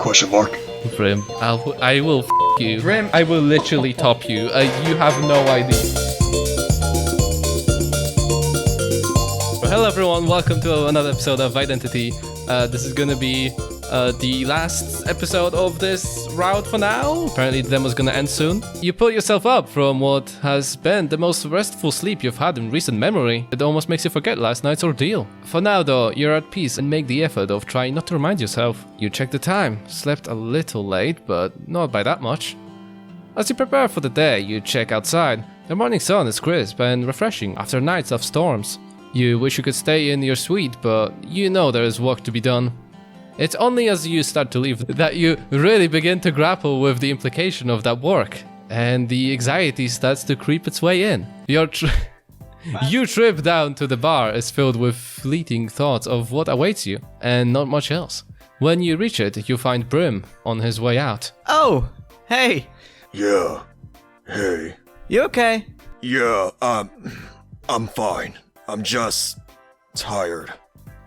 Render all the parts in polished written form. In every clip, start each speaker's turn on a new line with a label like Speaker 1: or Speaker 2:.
Speaker 1: Question mark.
Speaker 2: Brym, I will you.
Speaker 3: Brym.
Speaker 2: I will literally top you. You have no idea. Well, hello everyone, welcome to another episode of Identity. This is gonna be the last episode of this route for now. Apparently the demo's gonna end soon. You pull yourself up from what has been the most restful sleep you've had in recent memory. It almost makes you forget last night's ordeal. For now though, you're at peace and make the effort of trying not to remind yourself. You check the time, slept a little late, but not by that much. As you prepare for the day, you check outside. The morning sun is crisp and refreshing after nights of storms. You wish you could stay in your suite, but you know there is work to be done. It's only as you start to leave that you really begin to grapple with the implication of that work, and the anxiety starts to creep its way in. You trip down to the bar is filled with fleeting thoughts of what awaits you, and not much else. When you reach it, you find Brym on his way out.
Speaker 3: Oh, hey.
Speaker 1: Yeah. Hey.
Speaker 3: You okay?
Speaker 1: Yeah, I'm fine. I'm just tired.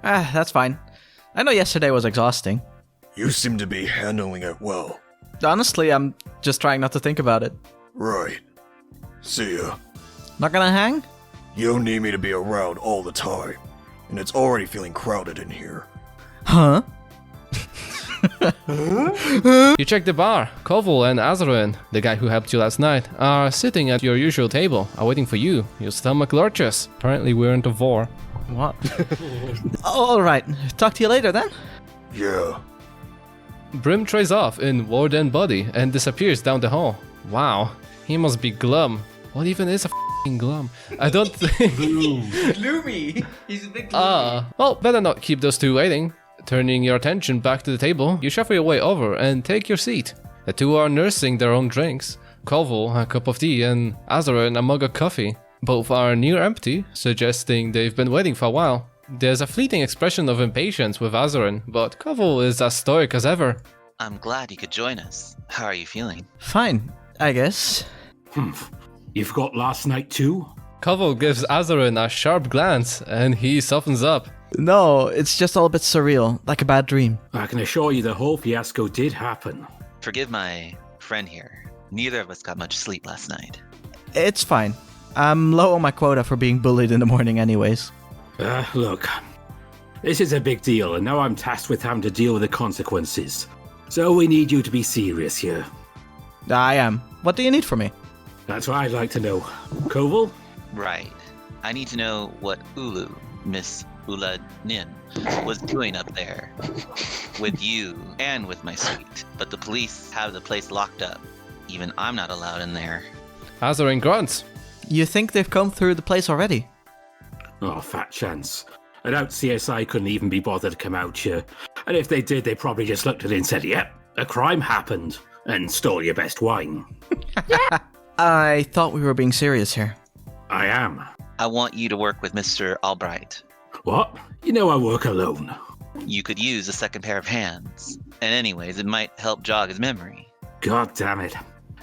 Speaker 3: That's fine. I know yesterday was exhausting.
Speaker 1: You seem to be handling it well.
Speaker 3: Honestly, I'm just trying not to think about it.
Speaker 1: Right. See ya.
Speaker 3: Not gonna hang?
Speaker 1: You don't need me to be around all the time, and it's already feeling crowded in here.
Speaker 3: Huh?
Speaker 2: You check the bar. Koval and Azarin, the guy who helped you last night, are sitting at your usual table, awaiting for you. Your stomach lurches. Apparently we're into war.
Speaker 3: What? Alright, talk to you later then.
Speaker 1: Yeah.
Speaker 2: Brym trays off in warden body and disappears down the hall. Wow, he must be glum. What even is a f***ing glum? I don't think...
Speaker 3: Gloomy! He's a big gloomy.
Speaker 2: Well, better not keep those two waiting. Turning your attention back to the table, you shuffle your way over and take your seat. The two are nursing their own drinks. Koval a cup of tea and Azarin a mug of coffee. Both are near empty, suggesting they've been waiting for a while. There's a fleeting expression of impatience with Azarin, but Koval is as stoic as ever.
Speaker 4: I'm glad you could join us. How are you feeling?
Speaker 3: Fine, I guess.
Speaker 5: You forgot last night too?
Speaker 2: Koval gives Azarin a sharp glance, and he softens up.
Speaker 3: No, it's just all a bit surreal, like a bad dream.
Speaker 5: I can assure you the whole fiasco did happen.
Speaker 4: Forgive my friend here. Neither of us got much sleep last night.
Speaker 3: It's fine. I'm low on my quota for being bullied in the morning anyways.
Speaker 5: Look. This is a big deal, and now I'm tasked with having to deal with the consequences. So we need you to be serious here.
Speaker 3: I am. What do you need from me?
Speaker 5: That's what I'd like to know. Koval?
Speaker 4: Right. I need to know what Ulu, Miss Ula Nin, was doing up there. With you and with my suite. But the police have the place locked up. Even I'm not allowed in there.
Speaker 2: Azarin grunts.
Speaker 3: You think they've come through the place already?
Speaker 5: Oh, fat chance. I doubt CSI couldn't even be bothered to come out here. And if they did, they probably just looked at it and said, yep, a crime happened. And stole your best wine.
Speaker 3: I thought we were being serious here.
Speaker 5: I am.
Speaker 4: I want you to work with Mr. Albright.
Speaker 5: What? You know I work alone.
Speaker 4: You could use a second pair of hands. And anyways, it might help jog his memory.
Speaker 5: God damn it.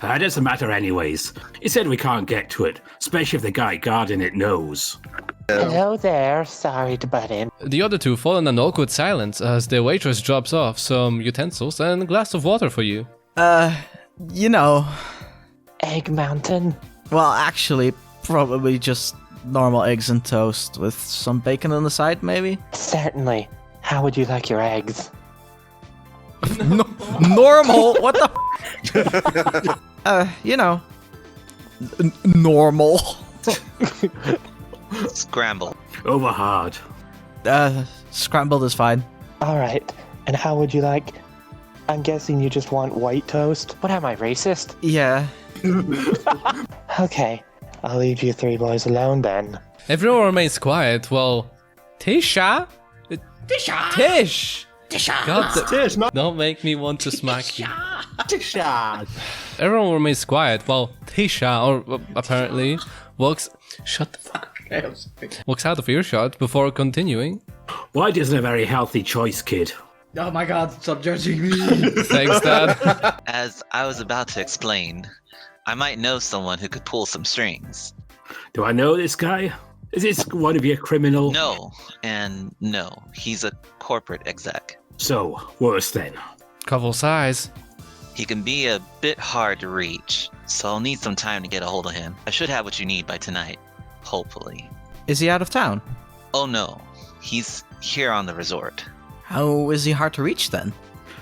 Speaker 5: It doesn't matter anyways. He said we can't get to it, especially if the guy guarding it knows.
Speaker 6: Hello there, sorry to butt in.
Speaker 2: The other two fall in an awkward silence as the waitress drops off some utensils and a glass of water for you.
Speaker 3: You know...
Speaker 6: Egg Mountain?
Speaker 3: Well, actually, probably just normal eggs and toast with some bacon on the side, maybe?
Speaker 6: Certainly. How would you like your eggs?
Speaker 3: Normal? What the... you know... normal.
Speaker 4: Scramble.
Speaker 5: Over hard.
Speaker 3: Scrambled is fine.
Speaker 6: Alright, and how would you like... I'm guessing you just want white toast? What am I, racist?
Speaker 3: Yeah.
Speaker 6: Okay, I'll leave you three boys alone then.
Speaker 2: Everyone remains quiet while... Tisha? Tish! God,
Speaker 1: Tish, not
Speaker 2: don't make me want to smack you.
Speaker 1: Tisha.
Speaker 2: Everyone remains quiet while Tisha, or apparently, walks... Shut the fuck up. Walks out of earshot before continuing.
Speaker 5: White isn't a very healthy choice, kid.
Speaker 3: Oh my god, stop judging me.
Speaker 2: Thanks, Dad.
Speaker 4: As I was about to explain, I might know someone who could pull some strings.
Speaker 5: Do I know this guy? Is this one of your criminal?
Speaker 4: No, and no. He's a corporate exec.
Speaker 5: So, worse then.
Speaker 2: Couple size.
Speaker 4: He can be a bit hard to reach, so I'll need some time to get a hold of him. I should have what you need by tonight, hopefully.
Speaker 3: Is he out of town?
Speaker 4: Oh no, he's here on the resort.
Speaker 3: How is he hard to reach then?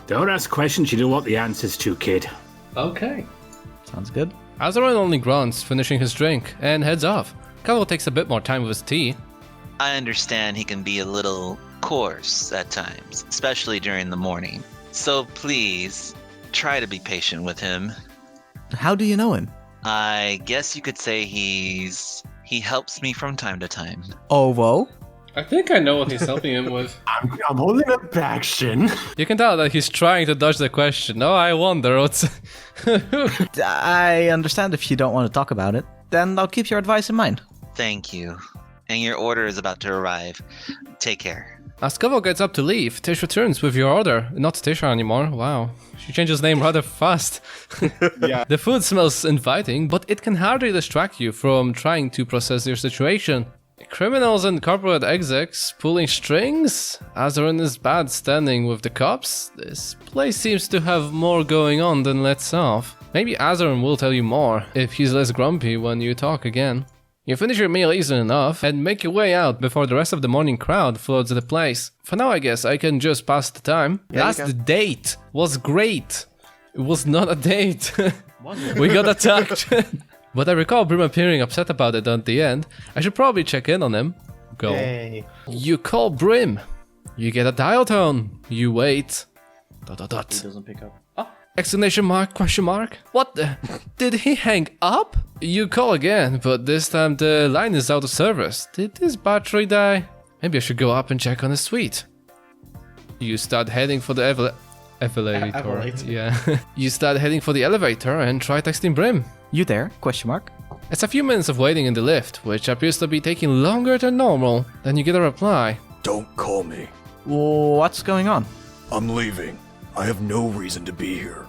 Speaker 5: Don't ask questions you don't want the answers to, kid.
Speaker 2: Okay.
Speaker 3: Sounds good.
Speaker 2: Azaron only grunts, finishing his drink, and heads off. Calvo takes a bit more time with his tea.
Speaker 4: I understand he can be a little coarse at times, especially during the morning. So please, try to be patient with him.
Speaker 3: How do you know him?
Speaker 4: I guess you could say he helps me from time to time.
Speaker 3: Ovo?
Speaker 2: I think I know what he's helping him with.
Speaker 5: I'm holding up back, Shin.
Speaker 2: You can tell that he's trying to dodge the question. Oh, I wonder what's...
Speaker 3: I understand if you don't want to talk about it. Then I'll keep your advice in mind.
Speaker 4: Thank you. And your order is about to arrive. Take care.
Speaker 2: As Calvo gets up to leave, Tish returns with your order. Not Tisha anymore. Wow. She changes name rather fast.
Speaker 7: Yeah.
Speaker 2: The food smells inviting, but it can hardly distract you from trying to process your situation. Criminals and corporate execs pulling strings? Azaron is bad standing with the cops? This place seems to have more going on than lets off. Maybe Azaron will tell you more, if he's less grumpy when you talk again. You finish your meal easily enough and make your way out before the rest of the morning crowd floods the place. For now, I guess I can just pass the time.
Speaker 7: Yeah,
Speaker 2: Last date was great. It was not a date. We got attacked. But I recall Brym appearing upset about it at the end. I should probably check in on him. Go.
Speaker 7: Yay.
Speaker 2: You call Brym. You get a dial tone. You wait. ...
Speaker 7: He doesn't pick up.
Speaker 2: Exclamation mark, question mark. What the? Did he hang up? You call again, but this time the line is out of service. Did his battery die? Maybe I should go up and check on his suite. You start heading for the elevator.
Speaker 7: Elevator.
Speaker 2: Yeah. You start heading for the elevator and try texting Brym.
Speaker 3: You there? Question mark.
Speaker 2: It's a few minutes of waiting in the lift, which appears to be taking longer than normal. Then you get a reply.
Speaker 1: Don't call me.
Speaker 3: What's going on?
Speaker 1: I'm leaving. I have no reason to be here.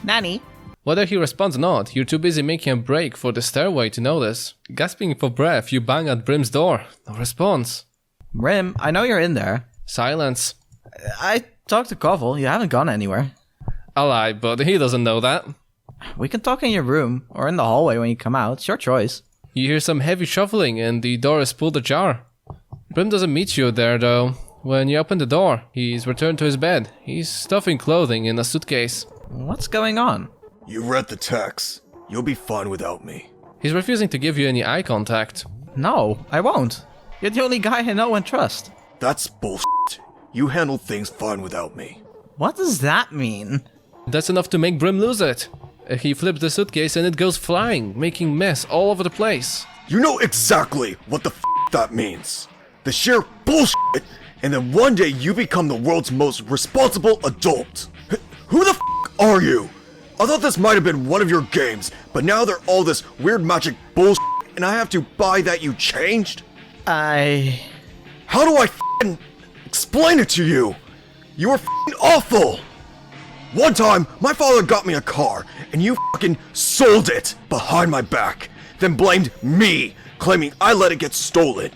Speaker 3: Nanny?
Speaker 2: Whether he responds or not, you're too busy making a break for the stairway to notice. Gasping for breath, you bang at Brym's door. No response.
Speaker 3: Brym, I know you're in there.
Speaker 2: Silence.
Speaker 3: I talked to Koval. You haven't gone anywhere.
Speaker 2: I lie, but he doesn't know that.
Speaker 3: We can talk in your room or in the hallway when you come out. It's your choice.
Speaker 2: You hear some heavy shuffling and the door is pulled ajar. Brym doesn't meet you there though. When you open the door, he's returned to his bed. He's stuffing clothing in a suitcase.
Speaker 3: What's going on?
Speaker 1: You read the text. You'll be fine without me.
Speaker 2: He's refusing to give you any eye contact.
Speaker 3: No, I won't. You're the only guy I know and trust.
Speaker 1: That's bullshit. You handle things fine without me.
Speaker 3: What does that mean?
Speaker 2: That's enough to make Brym lose it. He flips the suitcase and it goes flying, making mess all over the place.
Speaker 1: You know exactly what the that means. The sheer bullshit, and then one day you become the world's most responsible adult. Who the are you? I thought this might have been one of your games, but now they're all this weird magic bullshit, and I have to buy that you changed? How do I explain it to you? You were awful! One time, my father got me a car, and you sold it behind my back, then blamed me, claiming I let it get stolen.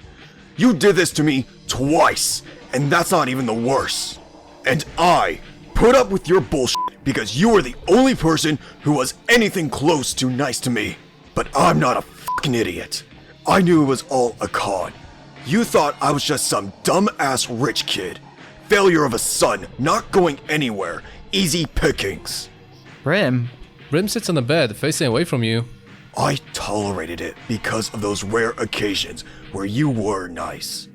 Speaker 1: You did this to me twice, and that's not even the worst. And I put up with your bullshit because you were the only person who was anything close to nice to me. But I'm not a idiot. I knew it was all a con. You thought I was just some dumb-ass rich kid. Failure of a son, not going anywhere, easy pickings.
Speaker 3: Brym?
Speaker 2: Brym sits on the bed, facing away from you.
Speaker 1: I tolerated it because of those rare occasions where you were nice.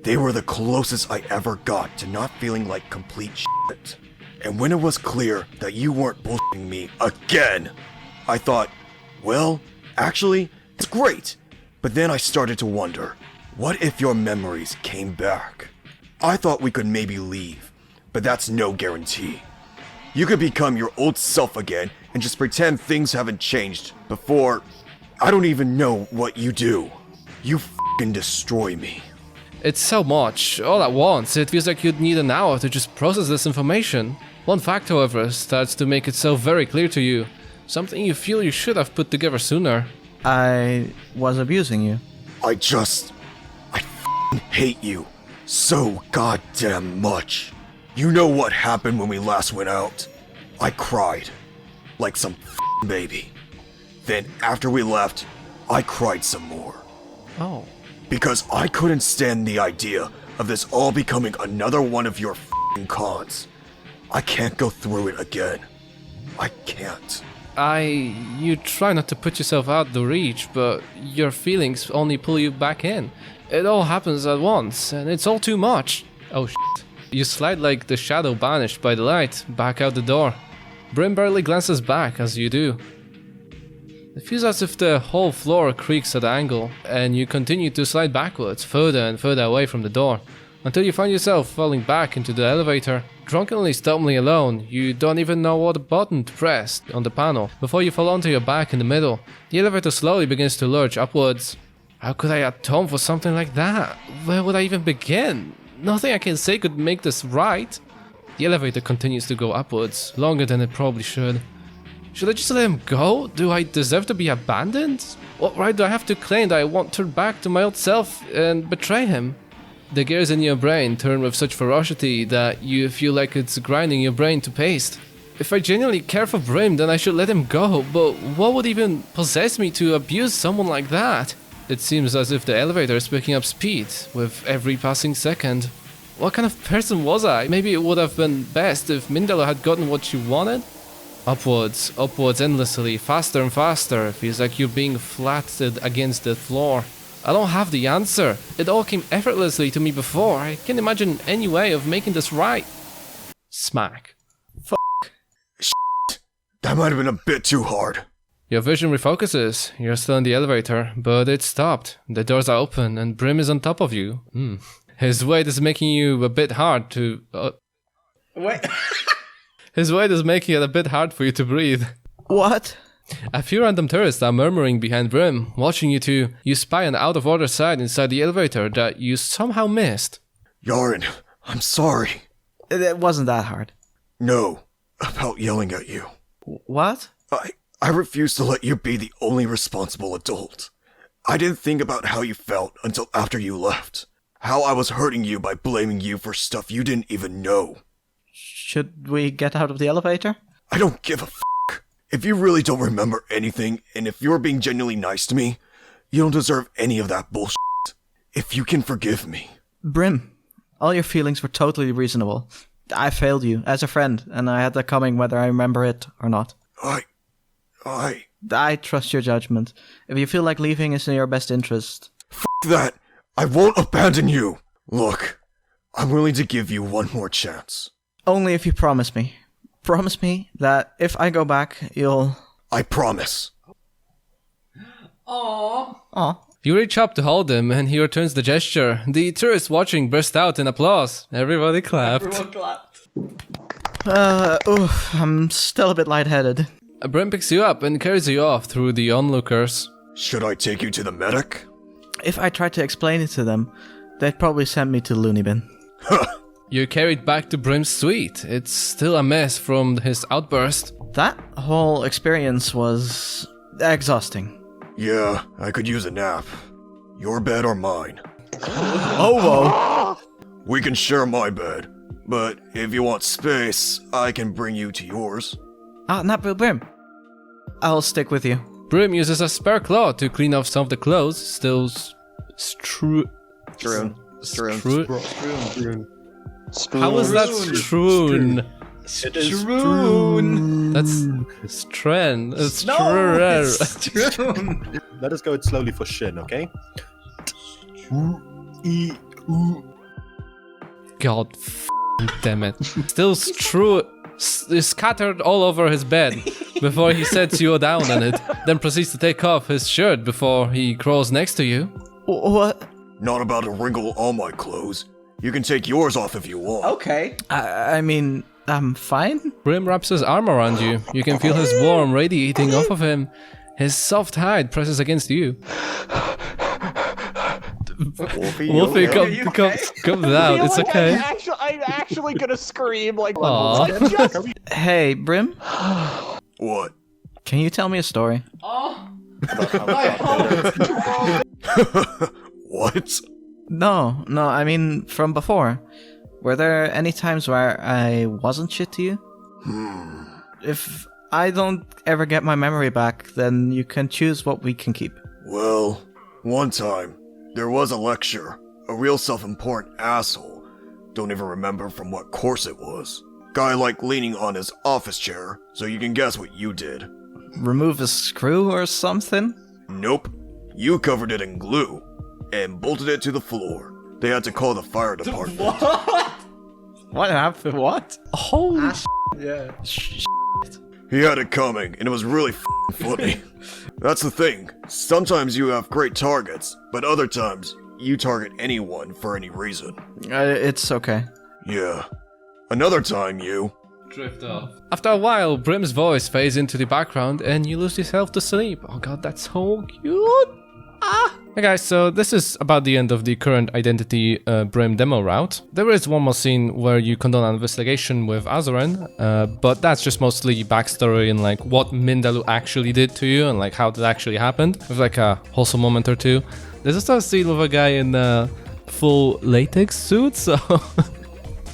Speaker 1: They were the closest I ever got to not feeling like complete shit. And when it was clear that you weren't bullshitting me again, I thought, well, actually, it's great. But then I started to wonder, what if your memories came back? I thought we could maybe leave, but that's no guarantee. You could become your old self again and just pretend things haven't changed before I don't even know what you do. You destroy me.
Speaker 2: It's so much, all at once. It feels like you'd need an hour to just process this information. One fact, however, starts to make it so very clear to you. Something you feel you should have put together sooner.
Speaker 3: I was abusing you.
Speaker 1: I hate you so goddamn much. You know what happened when we last went out? I cried. Like some baby. Then after we left, I cried some more.
Speaker 2: Oh.
Speaker 1: Because I couldn't stand the idea of this all becoming another one of your cons. I can't go through it again. I can't.
Speaker 2: You try not to put yourself out the reach, but your feelings only pull you back in. It all happens at once, and it's all too much. Oh shit. You slide like the shadow banished by the light, back out the door. Brym barely glances back as you do. It feels as if the whole floor creaks at an angle, and you continue to slide backwards, further and further away from the door, until you find yourself falling back into the elevator. Drunkenly stumbling alone, you don't even know what button to press on the panel before you fall onto your back in the middle. The elevator slowly begins to lurch upwards. How could I atone for something like that? Where would I even begin? Nothing I can say could make this right. The elevator continues to go upwards, longer than it probably should. Should I just let him go? Do I deserve to be abandoned? What right do I have to claim that I won't turn back to my old self and betray him? The gears in your brain turn with such ferocity that you feel like it's grinding your brain to paste. If I genuinely care for Brym, then I should let him go, but what would even possess me to abuse someone like that? It seems as if the elevator is picking up speed with every passing second. What kind of person was I? Maybe it would have been best if Mindelo had gotten what she wanted? Upwards, upwards endlessly, faster and faster. Feels like you're being flattened against the floor. I don't have the answer. It all came effortlessly to me before. I can't imagine any way of making this right. Smack.
Speaker 1: That might have been a bit too hard.
Speaker 2: Your vision refocuses. You're still in the elevator, but it's stopped. The doors are open and Brym is on top of you. His weight is making you a bit hard to...
Speaker 3: Wait.
Speaker 2: His weight is making it a bit hard for you to breathe.
Speaker 3: What?
Speaker 2: A few random tourists are murmuring behind Brym, watching you two. You spy an out-of-order sight inside the elevator that you somehow missed.
Speaker 1: Yaren, I'm sorry.
Speaker 3: It wasn't that hard.
Speaker 1: No, about yelling at you.
Speaker 3: What?
Speaker 1: I refuse to let you be the only responsible adult. I didn't think about how you felt until after you left. How I was hurting you by blaming you for stuff you didn't even know.
Speaker 3: Should we get out of the elevator?
Speaker 1: I don't give a f***. If you really don't remember anything, and if you're being genuinely nice to me, you don't deserve any of that bullshit. If you can forgive me.
Speaker 3: Brym, all your feelings were totally reasonable. I failed you as a friend, and I had that coming whether I remember it or not. I trust your judgment. If you feel like leaving is in your best interest.
Speaker 1: F*** that! I won't abandon you! Look, I'm willing to give you one more chance.
Speaker 3: Only if you promise me. Promise me that if I go back, you'll...
Speaker 1: I promise.
Speaker 3: Aww.
Speaker 2: You reach up to hold him, and he returns the gesture. The tourists watching burst out in applause. Everybody clapped.
Speaker 3: I'm still a bit lightheaded.
Speaker 2: Brym picks you up and carries you off through the onlookers.
Speaker 1: Should I take you to the medic?
Speaker 3: If I tried to explain it to them, they'd probably send me to the loony bin.
Speaker 2: You're carried back to Brym's suite. It's still a mess from his outburst.
Speaker 3: That whole experience was exhausting.
Speaker 1: Yeah, I could use a nap. Your bed or mine?
Speaker 3: Oh, whoa.
Speaker 1: We can share my bed, but if you want space, I can bring you to yours.
Speaker 3: Not Brym. I'll stick with you.
Speaker 2: Brym uses a spare claw to clean off some of the clothes, still
Speaker 7: Strewn.
Speaker 2: How is that strewn?
Speaker 3: Strewn.
Speaker 2: That's stren. It's
Speaker 7: Strewn. Let us go it slowly for Shin, okay?
Speaker 2: God damn it. Still scattered all over his bed before he sets you down on it, then proceeds to take off his shirt before he crawls next to you.
Speaker 3: What?
Speaker 1: Not about to wrinkle all my clothes. You can take yours off if you want.
Speaker 3: Okay. I mean, I'm fine.
Speaker 2: Brym wraps his arm around you. You can feel his warmth radiating off of him. His soft hide presses against you. Wolfey comes out. It's okay.
Speaker 8: I'm actually gonna scream like.
Speaker 3: Hey, Brym.
Speaker 1: What?
Speaker 3: Can you tell me a story?
Speaker 1: What?
Speaker 3: No, I mean from before. Were there any times where I wasn't shit to you? If I don't ever get my memory back, then you can choose what we can keep.
Speaker 1: Well, one time, there was a lecture. A real self-important asshole. Don't even remember from what course it was. Guy like leaning on his office chair, so you can guess what you did.
Speaker 3: Remove a screw or something?
Speaker 1: Nope. You covered it in glue and bolted it to the floor. They had to call the fire department.
Speaker 3: What happened? What?
Speaker 2: Holy
Speaker 3: Yeah.
Speaker 1: He had it coming, and it was really funny. That's the thing. Sometimes you have great targets, but other times, you target anyone for any reason.
Speaker 3: It's okay.
Speaker 1: Yeah. Another time, you...
Speaker 2: drift off. After a while, Brym's voice fades into the background and you lose yourself to sleep. Oh god, that's so cute. Hey guys, so this is about the end of the current Identity Brym demo route. There is one more scene where you condone an investigation with Azuren, but that's just mostly backstory and like what Mindalu actually did to you and like how that actually happened, with like a wholesome moment or two. There's also a scene with a guy in a full latex suit, so...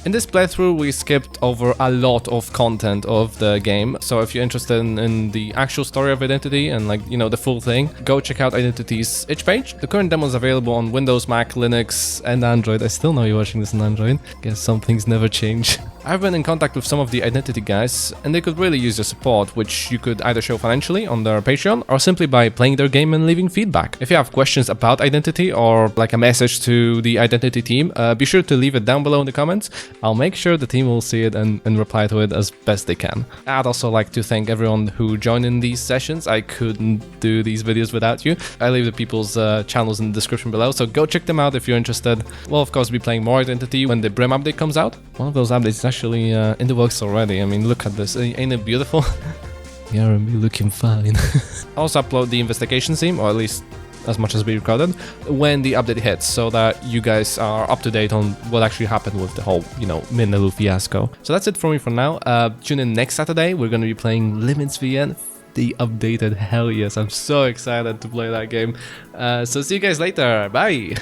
Speaker 2: In this playthrough, we skipped over a lot of content of the game, so if you're interested in the actual story of Identity and like, you know, the full thing, go check out Identity's itch page. The current demo is available on Windows, Mac, Linux, and Android. I still know you're watching this on Android. Guess some things never change. I've been in contact with some of the Identity guys, and they could really use your support, which you could either show financially on their Patreon, or simply by playing their game and leaving feedback. If you have questions about Identity, or like a message to the Identity team, be sure to leave it down below in the comments. I'll make sure the team will see it and reply to it as best they can. I'd also like to thank everyone who joined in these sessions. I couldn't do these videos without you. I leave the people's channels in the description below, so go check them out if you're interested. We'll of course be playing more Identity when the Brym update comes out. One of those updates is actually in the works already. I mean, look at this. Ain't it beautiful? Yeah, me looking fine. I'll also upload the investigation scene, or at least as much as we recorded, when the update hits, so that you guys are up to date on what actually happened with the whole, you know, Mindalu fiasco. So that's it for me for now. Tune in next Saturday. We're going to be playing Limits VN, the updated. Hell yes, I'm so excited to play that game. So see you guys later. Bye.